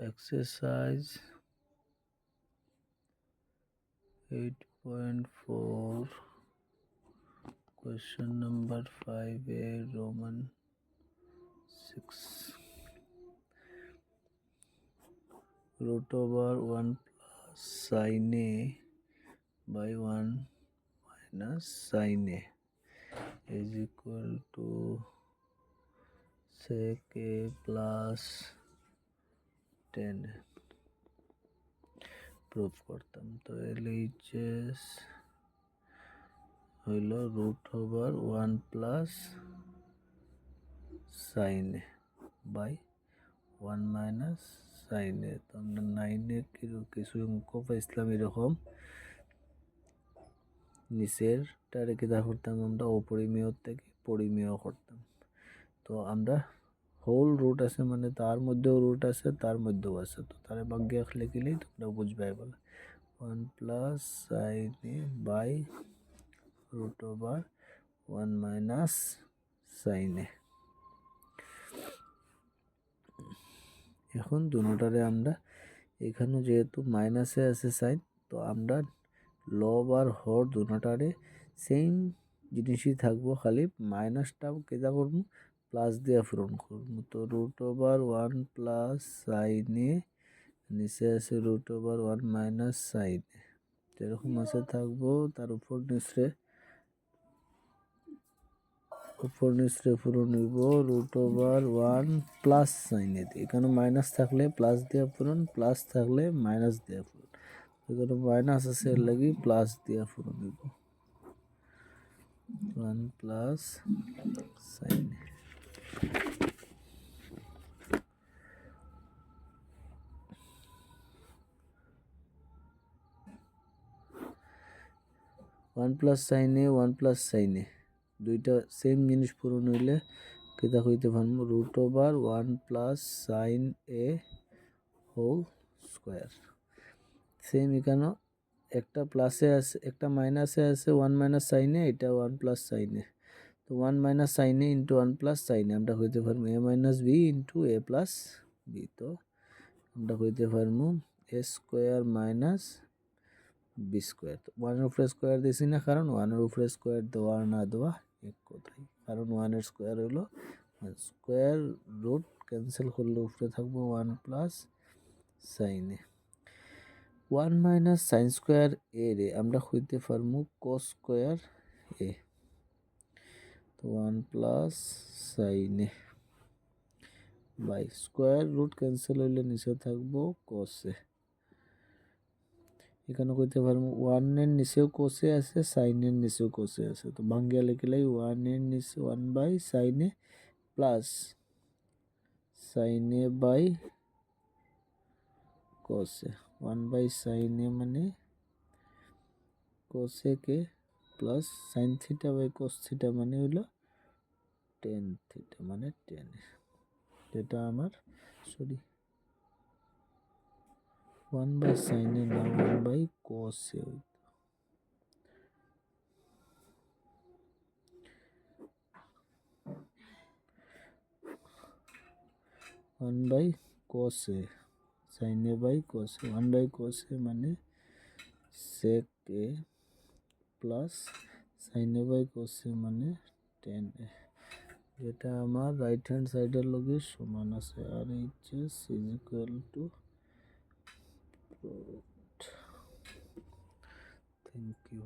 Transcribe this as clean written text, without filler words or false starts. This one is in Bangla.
exercise 8.4 question number 5a Roman 6 root over 1 plus sin a by 1 minus sin a is equal to sec a plus 10 proof করতাম। তো LHS হইল root over 1 plus sine A by 1 minus sine a. তো আমরা 9-এর কিছু অঙ্ক পাইছিলাম এরকম, নিচেরটা রেখে দা করতাম আমরা অপরিমেয় থেকে পরিমেয় করতাম। তো আমরা হোল রুট আছে মানে তার মধ্যেও রুট আছে, তার মধ্যেও আছে, তো তার ভাগ্যে লিখলেই তোমরা বুঝবাই বলে 1 plus sine A by root over 1 minus sine a. এখন দুটোটারে আমরা এখানে যেহেতু মাইনাসে আছে সাইন, তো আমরা লব আর হর দুটোটারে সেম জিনিসই থাকবো, খালি মাইনাসটা কেদা করবো প্লাস দিয়ে পূরণ করবো। তো রুট ওভার 1 প্লাস সাইন এ নিচে আছে রুট ওভার 1 মাইনাস সাইন এ, যেরকম আছে থাকবো, তার উপর নিচে পূরণ হইব রুট ওভার 1 প্লাস সাইন এ। এখানে মাইনাস থাকলে প্লাস দিয়ে পূরণ, প্লাস থাকলে মাইনাস দিয়ে পূরণ, এখানে মাইনাস আছে এর লাগি প্লাস দিয়ে পূরণ হইব 1 plus sine A. One plus sine A 1 plus sine এ দুইটা সেম জিনিস পূরণ হইলে কেটা হইতে পারবো রুট ওভার 1 প্লাস সাইন এ হোল স্কোয়ার। সেম এখানে একটা প্লাসে আছে একটা মাইনাসে আছে 1 মাইনাস সাইন এ, এটা 1 প্লাস সাইন এ। তো 1 মাইনাস সাইন এ ইন্টু 1 প্লাস সাইন এ আমরা হইতে পারবো এ মাইনাস বি ইন্টু এ প্লাস বি। তো আমরা হইতে পারবো এ স্কোয়ার মাইনাস বি স্কোয়ার। তো 1-এর উপরে স্কোয়ার দিছি না, কারণ 1-এর উপরে স্কোয়ার দেওয়া না দেওয়া এক কথাই, কারণ 1-এর স্কোয়ার হইলো স্কোয়ার রুট ক্যান্সেল করলে উপরে থাকবো 1 plus sine A. 1 minus sine square A রে আমরা হইতে পারবো কস স্কোয়ার এ। তো 1 plus sine A by square root cancel হইলে নিচে থাকবো কস এ। এখানে কইতে পারবো 1-এর নিচেও কোসে আছে, সাইনের নিচেও কোসে আছে, তো ভাঙ্গিয়া লিখলেই 1-এর নিচে 1 by sine a plus sine A by cos a. 1 by sine a মানে cosec plus sine theta by cos theta মানে হলো টেন থিটা মানে 10, যেটা আমার 1 বাই সাইন এ না 1 by cos a. 1 by cos a sine A by cos a, 1 by cos a মানে sec a plus sine A by cos a মানে টেন এ, যেটা আমার রাইট হ্যান্ড সাইডের লগে সমান আছে। R HS is equal to thank you.